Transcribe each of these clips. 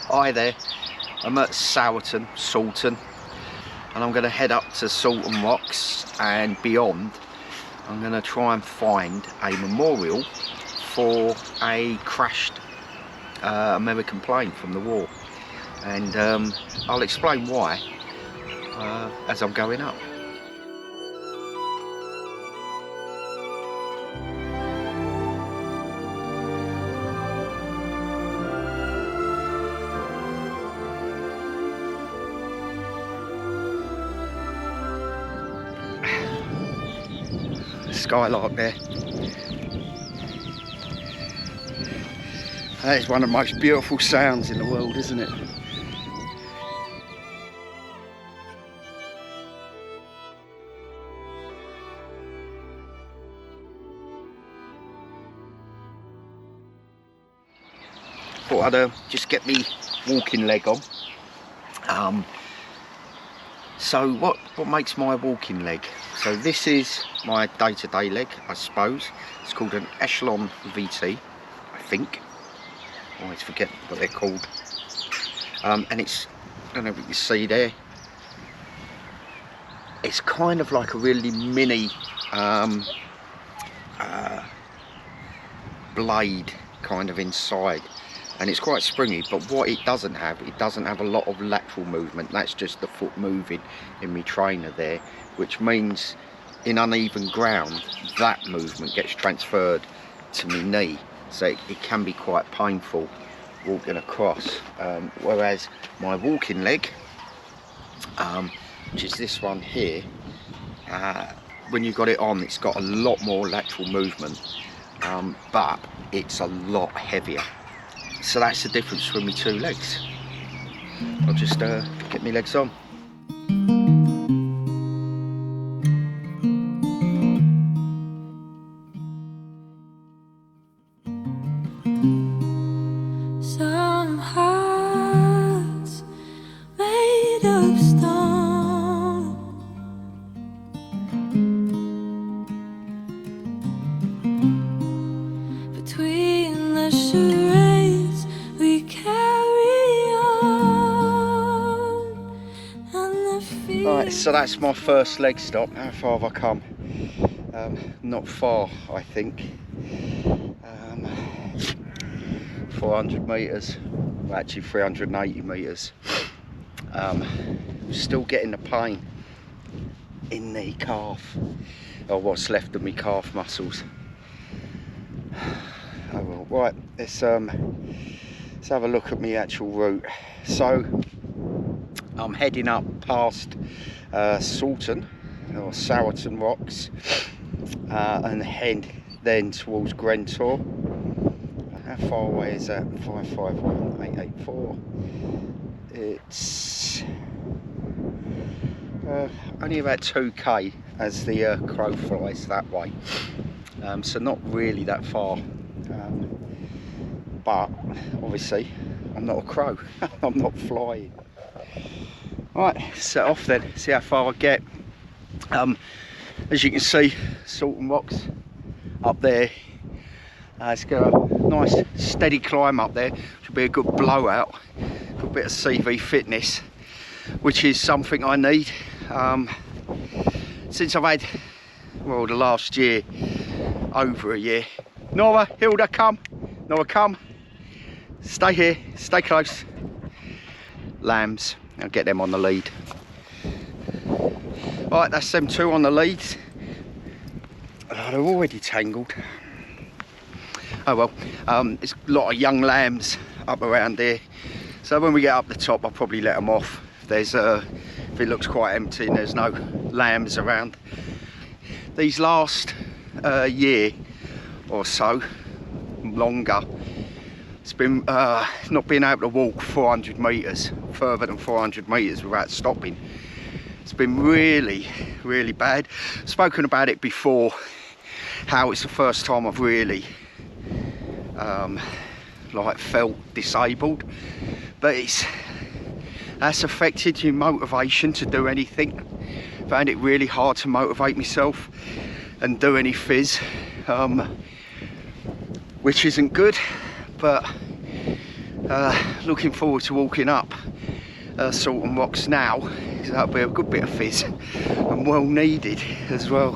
Hi there, I'm at Salton, and I'm going to head up to Salton Rocks and beyond. I'm going to try and find a memorial for a crashed American plane from the war, and I'll explain why as I'm going up. Skylark there. That is one of the most beautiful sounds in the world, isn't it? Thought I'd just get me walking leg on. So what makes my walking leg? So this is my day-to-day leg, I suppose. It's called an S1E3, I think. I always forget what they're called. And it's, I don't know if you can see there, it's kind of like a really mini blade kind of inside. And it's quite springy, but what it doesn't have a lot of lateral movement. That's just the foot moving in my trainer there, which means in uneven ground, that movement gets transferred to my knee. So it can be quite painful walking across. Whereas my walking leg, which is this one here, when you got it on, it's got a lot more lateral movement, but it's a lot heavier. So that's the difference between my two legs. I'll just get my legs on. Some hearts made of stone, between the charades we carry on, and the fear. Right, so that's my first leg stop. How far have I come? Not far, I think. 400 metres, well, actually 380 metres. Still getting the pain in the calf, or what's left of my calf muscles. Oh well, right, let's have a look at my actual route. So I'm heading up past Salton or Sowerton Rocks and head then towards Grentor. How far away is that? 551884. It's only about 2k as the crow flies that way, so not really that far, but obviously I'm not a crow. I'm not flying. Right, set off then, see how far I get. As you can see, Salton Rocks up there. It's got a nice steady climb up there, which will be a good blowout, a good bit of CV fitness, which is something I need. Since I've had, well, the last year, over a year. Nora, Hilda, come. Nora, come. Stay here, stay close. Lambs, I'll get them on the lead. Right, that's them two on the leads. Oh, they're already tangled. Oh well, there's a lot of young lambs up around here, so when we get up the top I'll probably let them off. If it looks quite empty and there's no lambs around. These last year or so, longer, it's been not being able to walk 400 metres, further than 400 metres without stopping. It's been really, really bad. Spoken about it before, how it's the first time I've really like felt disabled, but that's affected your motivation to do anything. Found it really hard to motivate myself and do any phys, which isn't good, but Looking forward to walking up Salton Rocks now, because that'll be a good bit of fizz and well needed as well.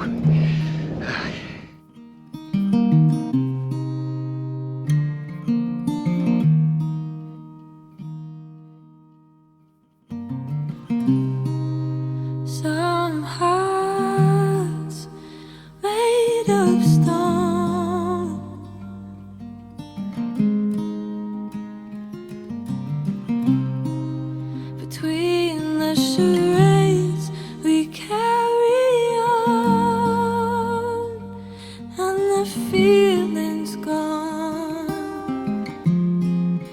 Some hearts made of stone, between the charades we carry on, and the feeling's gone,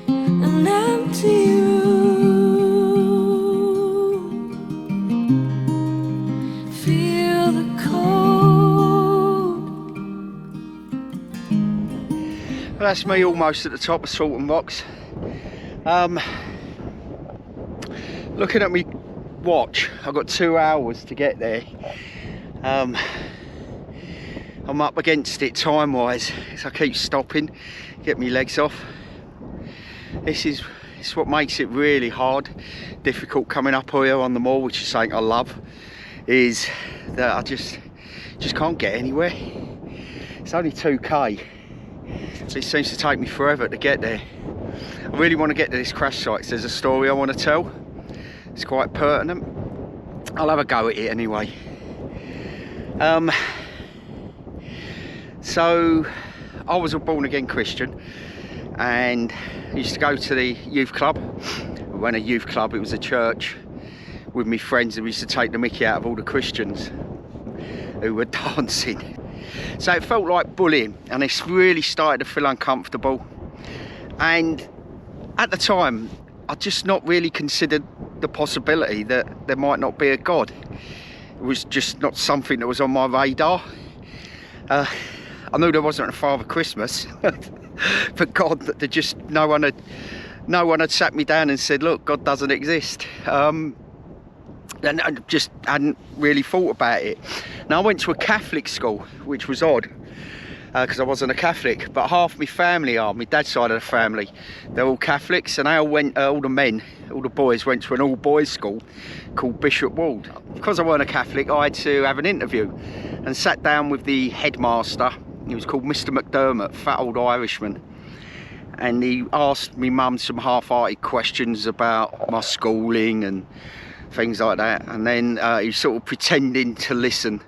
an empty room, feel the cold. Well, that's me almost at the top of Salton Rocks. Looking at me watch, I've got 2 hours to get there. I'm up against it time wise, so I keep stopping, get my legs off. It's what makes it really hard, difficult coming up here on the moor, which is something I love, is that I just can't get anywhere. It's only 2k, so it seems to take me forever to get there. I really want to get to this crash site. There's a story I want to tell. It's quite pertinent. I'll have a go at it anyway. So I was a born again Christian and I used to go to the youth club. When a youth club, it was a church with my friends, and we used to take the mickey out of all the Christians who were dancing. So it felt like bullying, and it's really started to feel uncomfortable. And at the time, I just not really considered the possibility that there might not be a God. It was just not something that was on my radar. I knew there wasn't a Father Christmas, but God, that just no one had sat me down and said, look, God doesn't exist. And I just hadn't really thought about it. Now I went to a Catholic school, which was odd, because I wasn't a Catholic, but half my family are, my dad's side of the family, they're all Catholics, and they all went, all the boys went to an all-boys school called Bishop Wald. Because I weren't a Catholic, I had to have an interview and sat down with the headmaster. He was called Mr. McDermott, fat old Irishman, and he asked me mum some half-hearted questions about my schooling and things like that, and then he was sort of pretending to listen,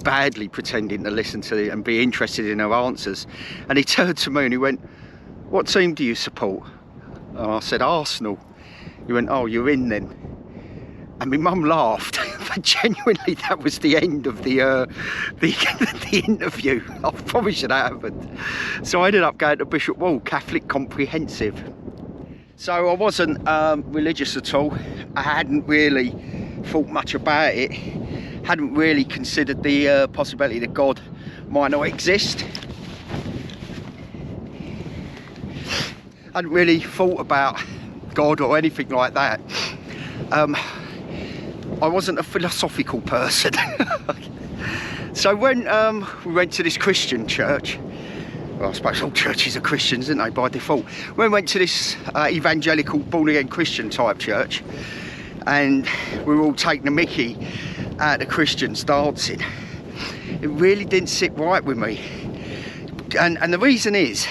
badly pretending to listen to and be interested in her answers. And he turned to me and he went, what team do you support? And I said, Arsenal. He went, oh, you're in then. And my mum laughed, but genuinely that was the end of the interview. I probably should have happened. So I ended up going to Bishop Wald, Catholic Comprehensive. So I wasn't religious at all. I hadn't really thought much about it. Hadn't really considered the possibility that God might not exist. Hadn't really thought about God or anything like that. I wasn't a philosophical person. So when we went to this Christian church, well, I suppose all churches are Christians, aren't they, by default? When we went to this evangelical, born-again Christian type church, and we were all taking the mickey at the Christians dancing, it really didn't sit right with me. And the reason is,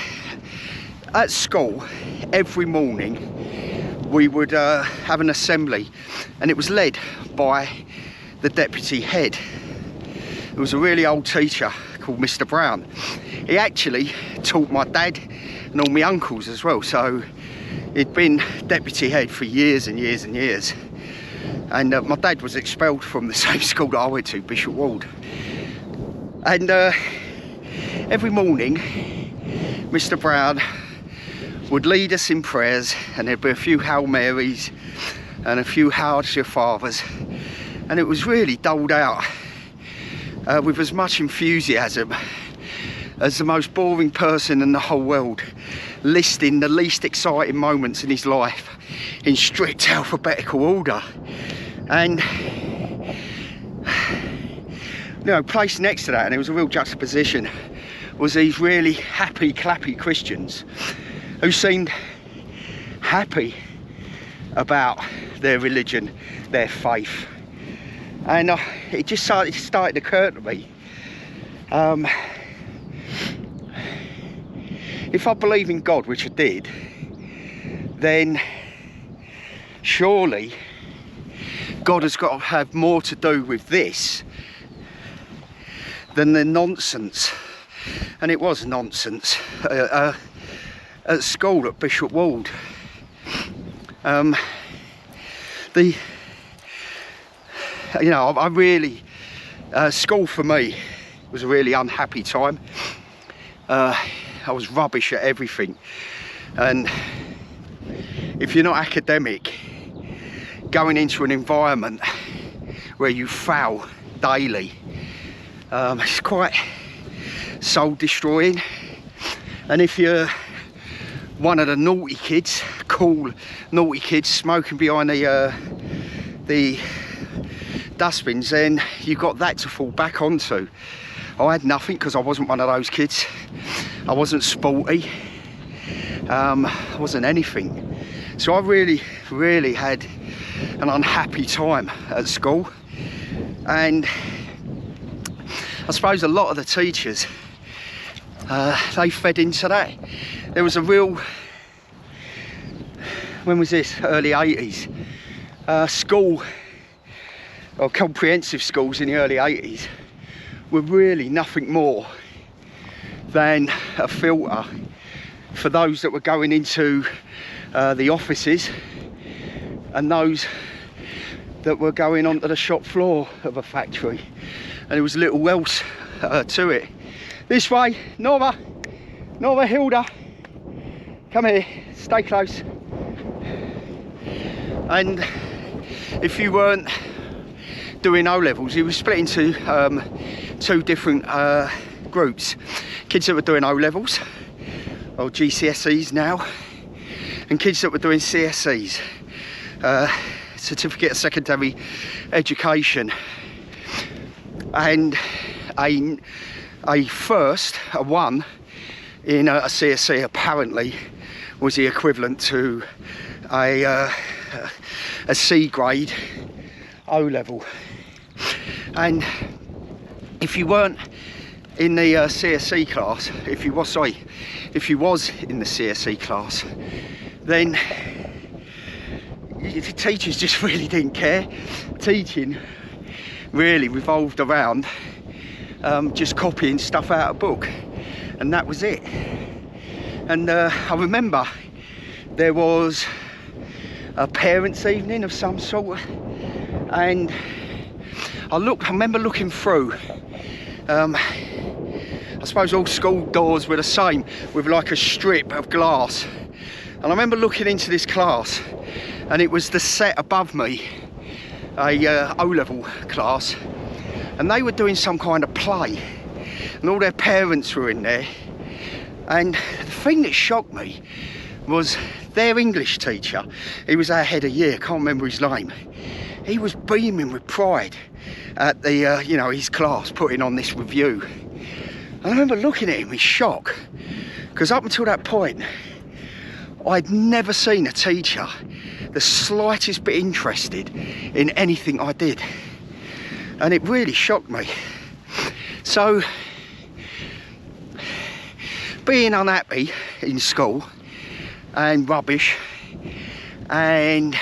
at school, every morning, we would have an assembly, and it was led by the deputy head. It was a really old teacher called Mr. Brown. He actually taught my dad and all my uncles as well, so he'd been deputy head for years and years and years. And my dad was expelled from the same school that I went to, Bishop Wald. And every morning, Mr. Brown would lead us in prayers, and there'd be a few Hail Marys and a few How's Your Fathers, and it was really doled out with as much enthusiasm as the most boring person in the whole world, listing the least exciting moments in his life in strict alphabetical order. And you know, placed next to that, and it was a real juxtaposition, was these really happy, clappy Christians who seemed happy about their religion, their faith. And it just started to occur to me, if I believe in God, which I did, then surely God has got to have more to do with this than the nonsense. And it was nonsense at school at Bishop Wald. I really, school for me was a really unhappy time. I was rubbish at everything, and if you're not academic, going into an environment where you fail daily, it's quite soul destroying. And if you're one of the naughty kids, cool naughty kids, smoking behind the dustbins, then you got that to fall back onto. I had nothing because I wasn't one of those kids. I wasn't sporty. I wasn't anything. So I really had an unhappy time at school. And I suppose a lot of the teachers, they fed into that. There was a real, when was this? Early 80s. School, or comprehensive schools in the early 80s, were really nothing more than a filter for those that were going into the offices and those that were going onto the shop floor of a factory. And there was little else to it. This way, Norma, Hilda, come here, stay close. And if you weren't doing O-levels, you were split into two different groups. Kids that were doing O-levels, or GCSEs now, and kids that were doing CSEs, Certificate of Secondary Education. And a first, a 1 in a CSE apparently was the equivalent to a C grade O-level. And if you weren't in the CSE class, if you was in the CSE class, then the teachers just really didn't care. Teaching really revolved around just copying stuff out of a book, and that was it. And I remember there was a parents' evening of some sort, and I remember looking through. I suppose all school doors were the same, with like a strip of glass. And I remember looking into this class, and it was the set above me, a O-level class, and they were doing some kind of play, and all their parents were in there. And the thing that shocked me was their English teacher. He was our head of year, can't remember his name. He was beaming with pride at the his class putting on this review. And I remember looking at him in shock, because up until that point I'd never seen a teacher the slightest bit interested in anything I did, and it really shocked me. So being unhappy in school and rubbish, and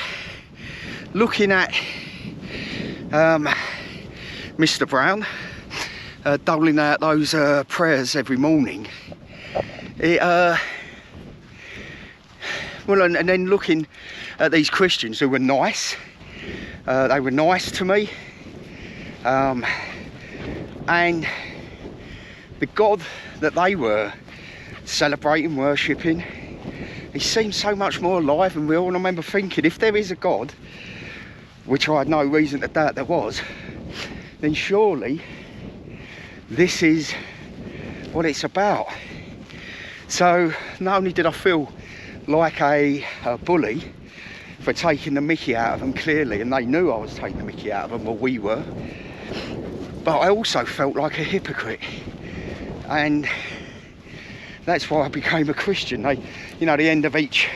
looking at Mr. Brown doling out those prayers every morning, and then looking at these Christians who were nice. They were nice to me, and the God that they were celebrating, worshipping, he seemed so much more alive and real. And I remember thinking, if there is a God, which I had no reason to doubt there was, then surely this is what it's about. So not only did I feel like a bully for taking the mickey out of them, clearly, and they knew I was taking the mickey out of them, or we were, but I also felt like a hypocrite. And that's why I became a Christian. The end of each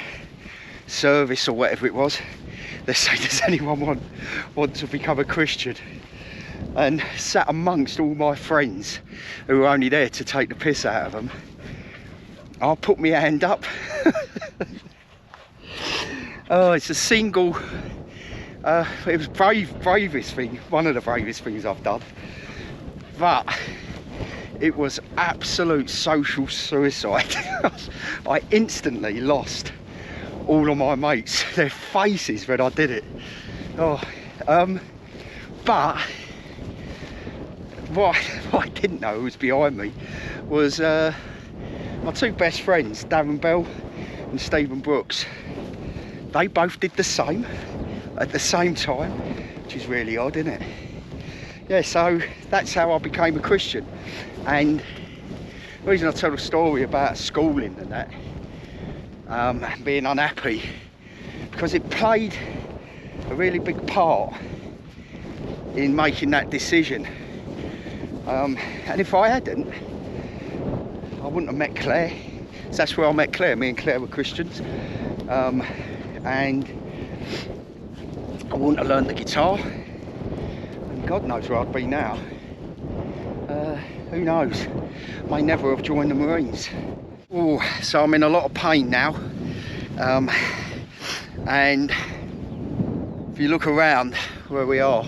service or whatever it was. They say, does anyone want to become a Christian? And sat amongst all my friends who were only there to take the piss out of them, I put my hand up. Oh, it's a single, it was bravest thing, one of the bravest things I've done. But it was absolute social suicide. I instantly lost all of my mates, their faces when I did it. Oh, but what I didn't know was behind me was my two best friends, Darren Bell and Stephen Brooks. They both did the same at the same time, which is really odd, isn't it? Yeah, so that's how I became a Christian. And the reason I tell the story about schooling and that, being unhappy, because it played a really big part in making that decision. And if I hadn't, I wouldn't have met Claire. So that's where I met Claire. Me and Claire were Christians. And I wouldn't have learned the guitar. And God knows where I'd be now. Who knows? May never have joined the Marines. Oh, so I'm in a lot of pain now. And if you look around where we are,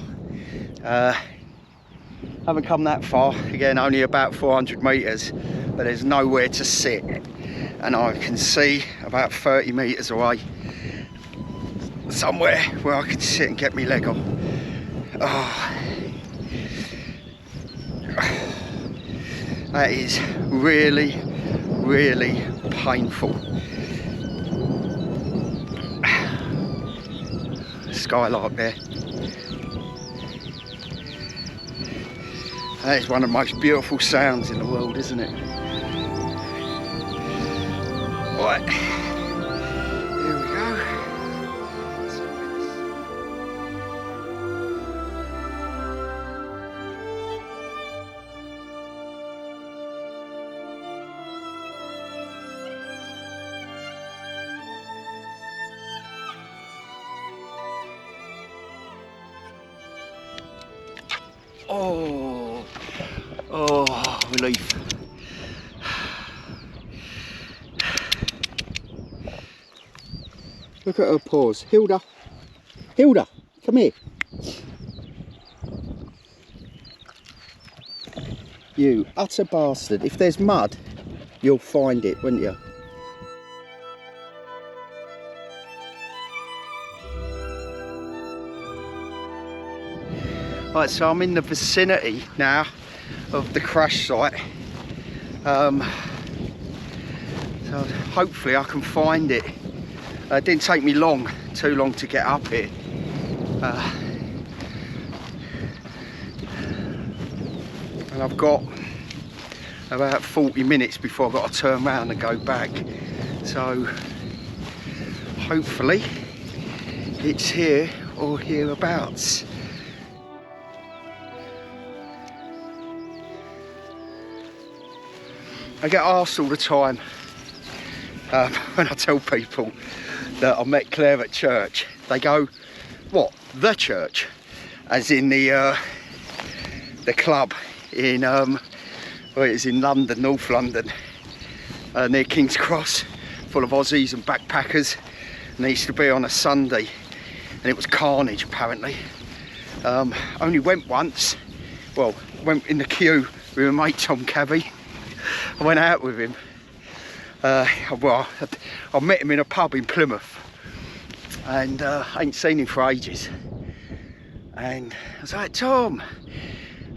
haven't come that far, again only about 400 metres, but there's nowhere to sit, and I can see about 30 metres away somewhere where I can sit and get my leg on. Oh, that is really, really painful. Skylark there. That is one of the most beautiful sounds in the world, isn't it? Right, here we go. Oh, relief. Look at her paws. Hilda, come here. You utter bastard. If there's mud, you'll find it, won't you? Right, so I'm in the vicinity now of the crash site. So hopefully I can find it. It didn't take me too long to get up here. And I've got about 40 minutes before I've got to turn around and go back. So hopefully it's here or hereabouts. I get asked all the time when I tell people that I met Claire at church. They go, "What? The church?" As in the club in well, it is in London, North London, near King's Cross, full of Aussies and backpackers. And they used to be on a Sunday, and it was carnage apparently. Only went once. Well, went in the queue with my mate Tom Cabby. I went out with him. Well, I met him in a pub in Plymouth, and I ain't seen him for ages. And I was like, "Tom,"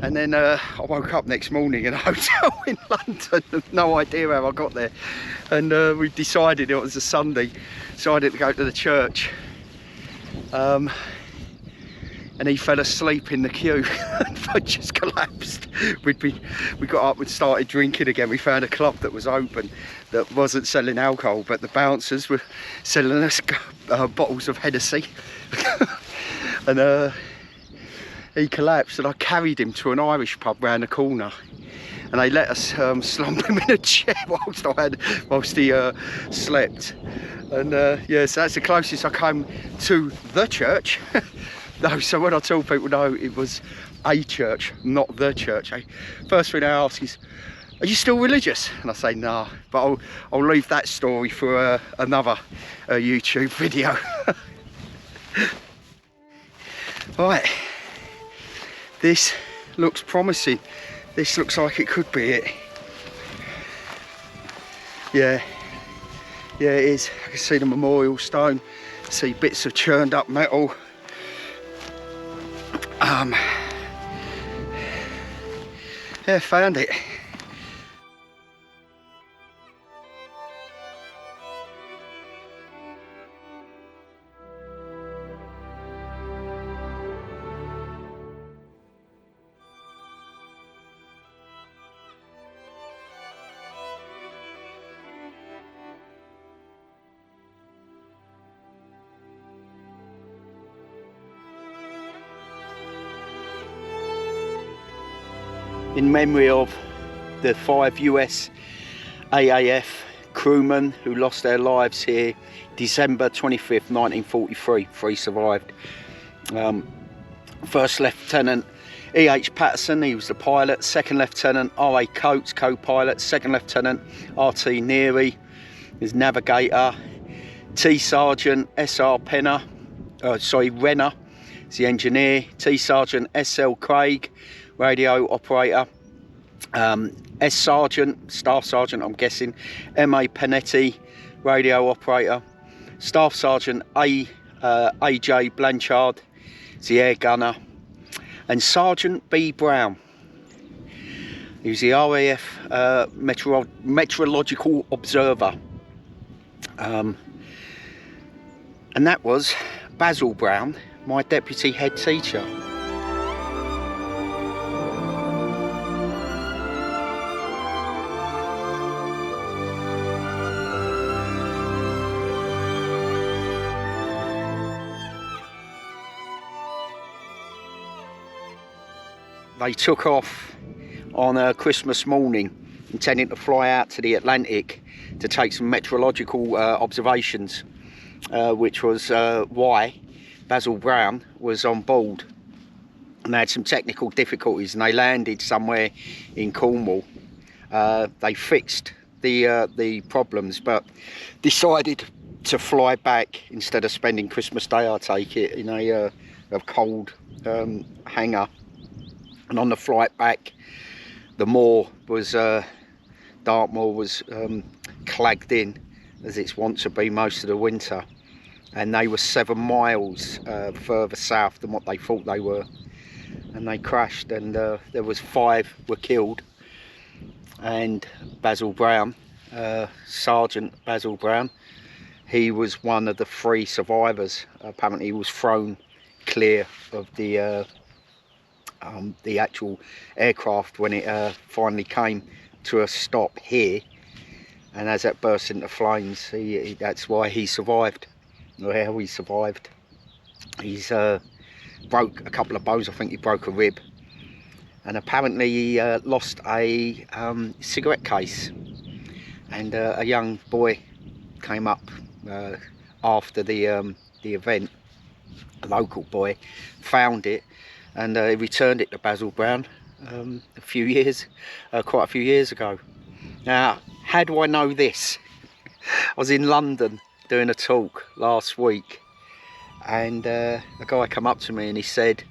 and then I woke up next morning in a hotel in London. No idea how I got there. And we decided it was a Sunday, decided to go to the church. And he fell asleep in the queue and I just collapsed. We got up and started drinking again. We found a club that was open that wasn't selling alcohol, but the bouncers were selling us bottles of Hennessy. And he collapsed, and I carried him to an Irish pub round the corner. and they let us slump him in a chair whilst he slept. And yeah, so that's the closest I came to the church. No, so when I tell people, no, it was a church, not the church. First thing they ask is, are you still religious? And I say, nah, but I'll leave that story for another YouTube video. Right, this looks promising. This looks like it could be it. Yeah, it is. I can see the memorial stone, see bits of churned up metal. Yeah, found it. In memory of the 5 USAAF crewmen who lost their lives here December 25th 1943. 3 survived. First Lieutenant E.H. Patterson, he was the pilot. Second Lieutenant R.A. Coates, co-pilot. Second Lieutenant R.T. Neary, his navigator. T Sergeant S.R. Renner, is the engineer. T Sergeant S.L. Craig, radio operator. S Sergeant, Staff Sergeant I'm guessing, M.A. Panetti, radio operator. Staff Sergeant A.J. Blanchard, is the air gunner. And Sergeant B. Brown, he was the RAF meteorological observer. And that was Basil Brown, my deputy head teacher. They took off on a Christmas morning, intending to fly out to the Atlantic to take some meteorological observations, which was why Basil Brown was on board. And they had some technical difficulties, and they landed somewhere in Cornwall. They fixed the problems, but decided to fly back instead of spending Christmas Day, I take it, in a cold hangar. And on the flight back, the moor was, Dartmoor was clagged in, as it's wont to be most of the winter. And they were 7 miles further south than what they thought they were. And they crashed, and there was 5 were killed. And Basil Brown, Sergeant Basil Brown, he was one of the 3 survivors. Apparently he was thrown clear of the actual aircraft when it finally came to a stop here, and as that burst into flames, that's why he survived, or how he survived. He's broke a couple of bones. I think he broke a rib, and apparently he lost a cigarette case, and a young boy came up after the event, a local boy, found it, and he returned it to Basil Brown quite a few years ago. Now, how do I know this? I was in London doing a talk last week, and a guy came up to me and he said,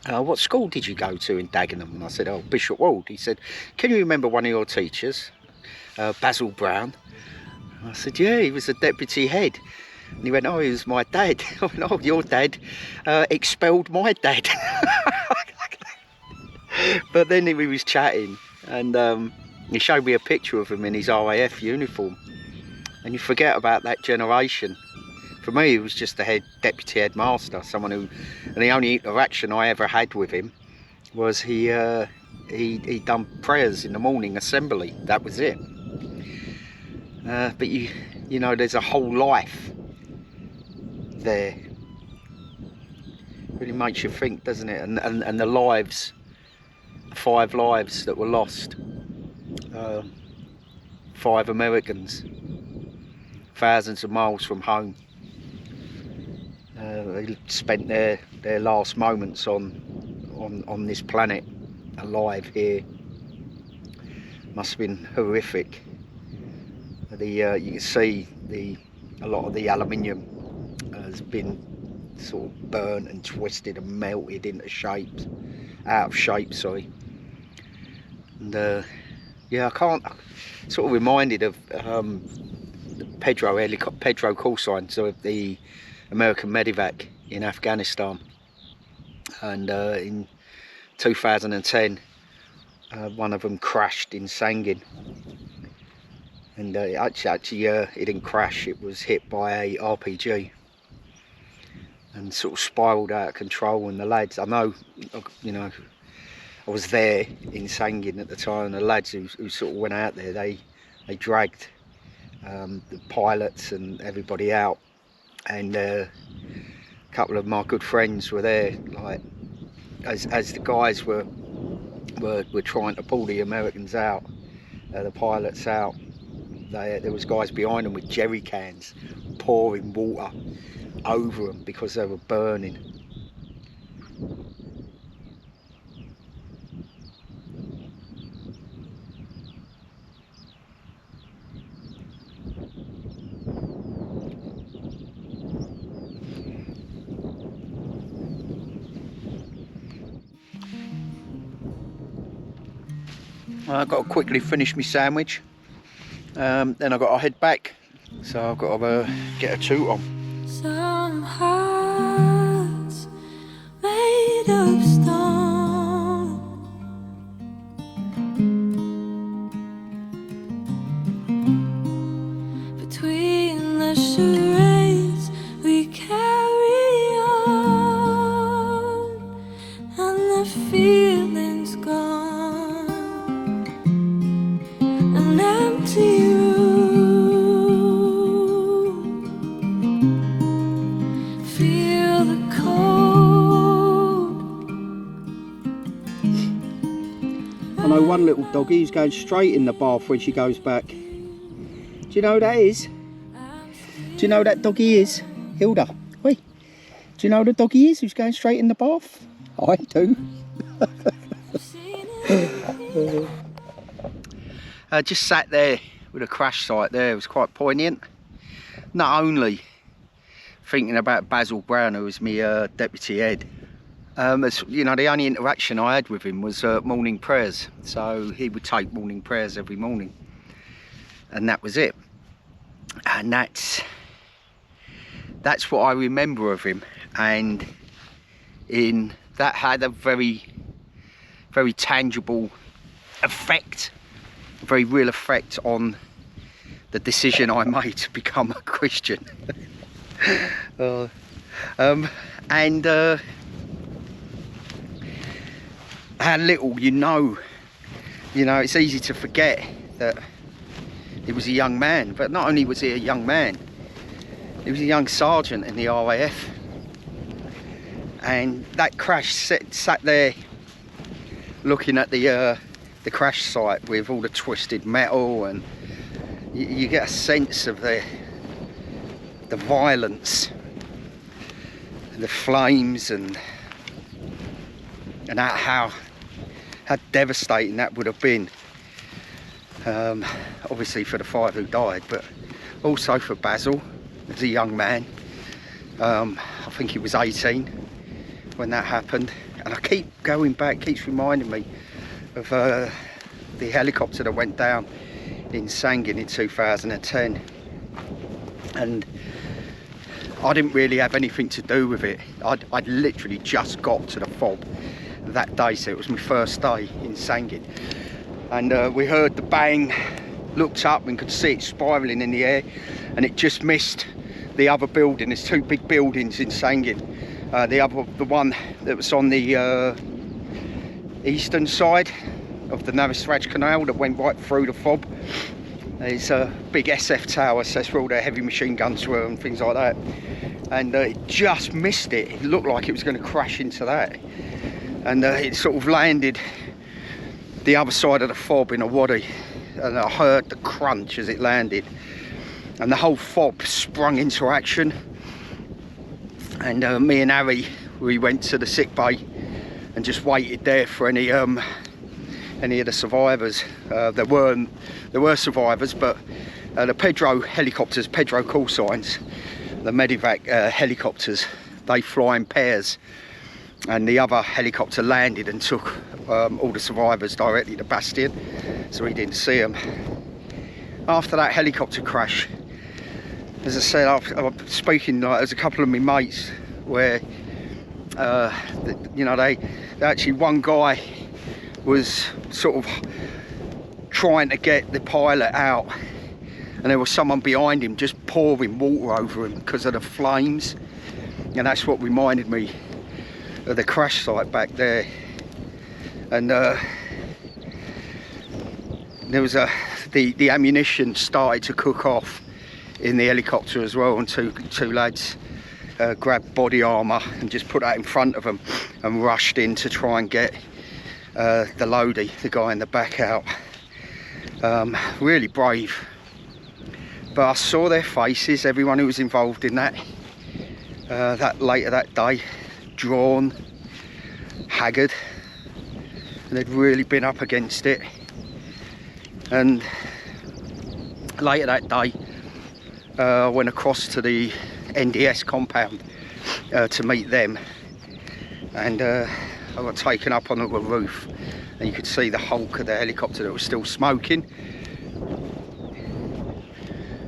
what school did you go to in Dagenham? And I said, oh, Bishop Wold. He said, can you remember one of your teachers, Basil Brown? And I said, yeah, he was the deputy head. And he went, oh, he was my dad. I went, oh, your dad expelled my dad. But then we was chatting, and he showed me a picture of him in his RAF uniform. And you forget about that generation. For me, he was just the deputy headmaster, someone who, and the only interaction I ever had with him was he done prayers in the morning assembly. That was it. But you know, there's a whole life there. Really makes you think, doesn't it? And the lives 5 lives that were lost. 5 Americans, thousands of miles from home. They spent their last moments on this planet, alive here. Must have been horrific. You can see a lot of the aluminium has been sort of burnt and twisted and melted into shapes, out of shape, sorry. And yeah, I can't, sort of reminded of the Pedro call signs of the American medevac in Afghanistan. And in 2010, one of them crashed in Sangin. And actually it didn't crash, it was hit by a RPG and sort of spiraled out of control. And the lads, I know, you know, I was there in Sangin at the time, and the lads who sort of went out there, they dragged the pilots and everybody out. And a couple of my good friends were there, like as the guys were trying to pull the Americans out, the pilots out. There was guys behind them with jerry cans pouring water over them because they were burning. I've got to quickly finish my sandwich. Then I've got to head back, so I've got to get a toot on. Some hearts made of stone, between the charades we carry on, and the feeling's gone, an empty one little doggy who's going straight in the bath when she goes back. Do you know who that is? Do you know who that doggy is? Hilda. Wait. Do you know who the doggy is who's going straight in the bath? I do. I just sat there with a crash site there. It was quite poignant. Not only thinking about Basil Brown, who was my deputy head. As, you know, the only interaction I had with him was morning prayers. So he would take morning prayers every morning, and that was it. And that's what I remember of him. And that had a very, very tangible effect, a very real effect on the decision I made to become a Christian. How little you know, it's easy to forget that he was a young man. But not only was he a young man, he was a young sergeant in the RAF. And that crash, sat there looking at the crash site with all the twisted metal, and you get a sense of the violence, and the flames, and how devastating that would have been. Obviously for the 5 who died, but also for Basil as a young man. I think he was 18 when that happened, and I keep going back, keeps reminding me of the helicopter that went down in Sangin in 2010, and I didn't really have anything to do with it. I'd literally just got to the FOB that day, so it was my first day in Sangin, and we heard the bang, looked up and could see it spiralling in the air, and it just missed the other building. There's 2 big buildings in Sangin. The one that was on the eastern side of the Navisraj Canal that went right through the FOB. There's a big SF tower, so that's where all the heavy machine guns were and things like that. And it just missed it. It looked like it was going to crash into that. And it sort of landed the other side of the fob in a waddy, and I heard the crunch as it landed, and the whole fob sprung into action. And me and Harry, we went to the sick bay and just waited there for any of the survivors. There were survivors, but the Pedro helicopters, Pedro call signs, the medevac helicopters, they fly in pairs, and the other helicopter landed and took all the survivors directly to Bastion, so we didn't see them. After that helicopter crash, as I said, I'm speaking, like, there's a couple of my mates where you know, they actually, one guy was sort of trying to get the pilot out, and there was someone behind him just pouring water over him because of the flames, and that's what reminded me of the crash site back there. And there was the ammunition started to cook off in the helicopter as well, and two lads grabbed body armour and just put that in front of them and rushed in to try and get the loadie, the guy in the back, out. Really brave. But I saw their faces, everyone who was involved in that, later that day, drawn, haggard, and they'd really been up against it. And later that day, I went across to the NDS compound to meet them, and I got taken up on the roof, and you could see the hulk of the helicopter that was still smoking.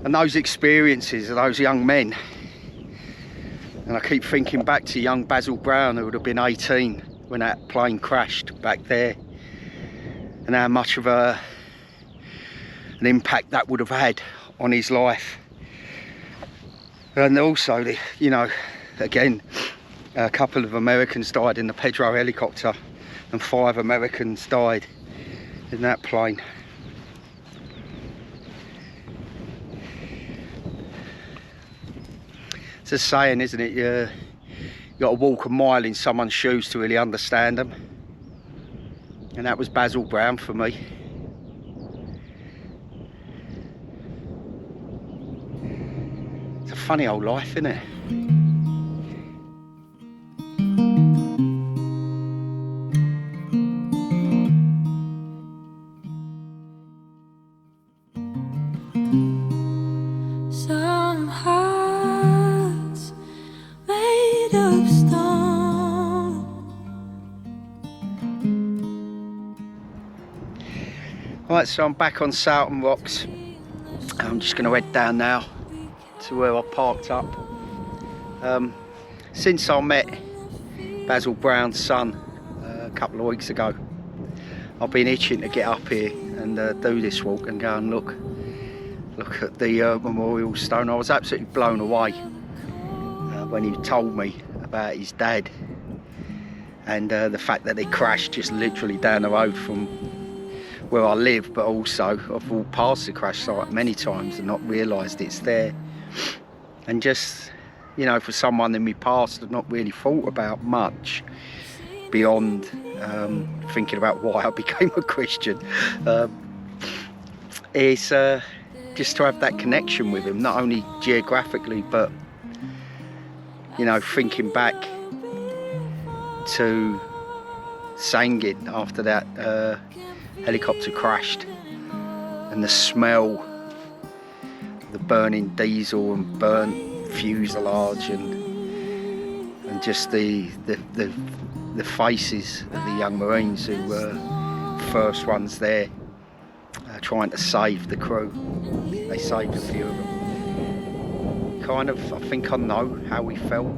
And those experiences of those young men, and I keep thinking back to young Basil Brown, who would have been 18 when that plane crashed back there, and how much of an impact that would have had on his life. And also, you know, again, a couple of Americans died in the Pedro helicopter, and 5 Americans died in that plane. It's a saying, isn't it? You got to walk a mile in someone's shoes to really understand them. And that was Basil Brown for me. It's a funny old life, isn't it? Some hearts made of stone. Right, so I'm back on Salton Rocks. I'm just going to head down now to where I parked up. Since I met Basil Brown's son a couple of weeks ago, I've been itching to get up here and do this walk and go and look at the memorial stone. I was absolutely blown away when he told me about his dad, and the fact that they crashed just literally down the road from where I live. But also I've walked past the crash site many times and not realised it's there. And just, you know, for someone in my past, I've not really thought about much beyond thinking about why I became a Christian. It's just to have that connection with him, not only geographically, but, you know, thinking back to Sangin after that helicopter crashed, and the smell, the burning diesel and burnt fuselage, and just the faces of the young Marines who were first ones there, trying to save the crew. They saved a few of them. Kind of, I think I know how we felt.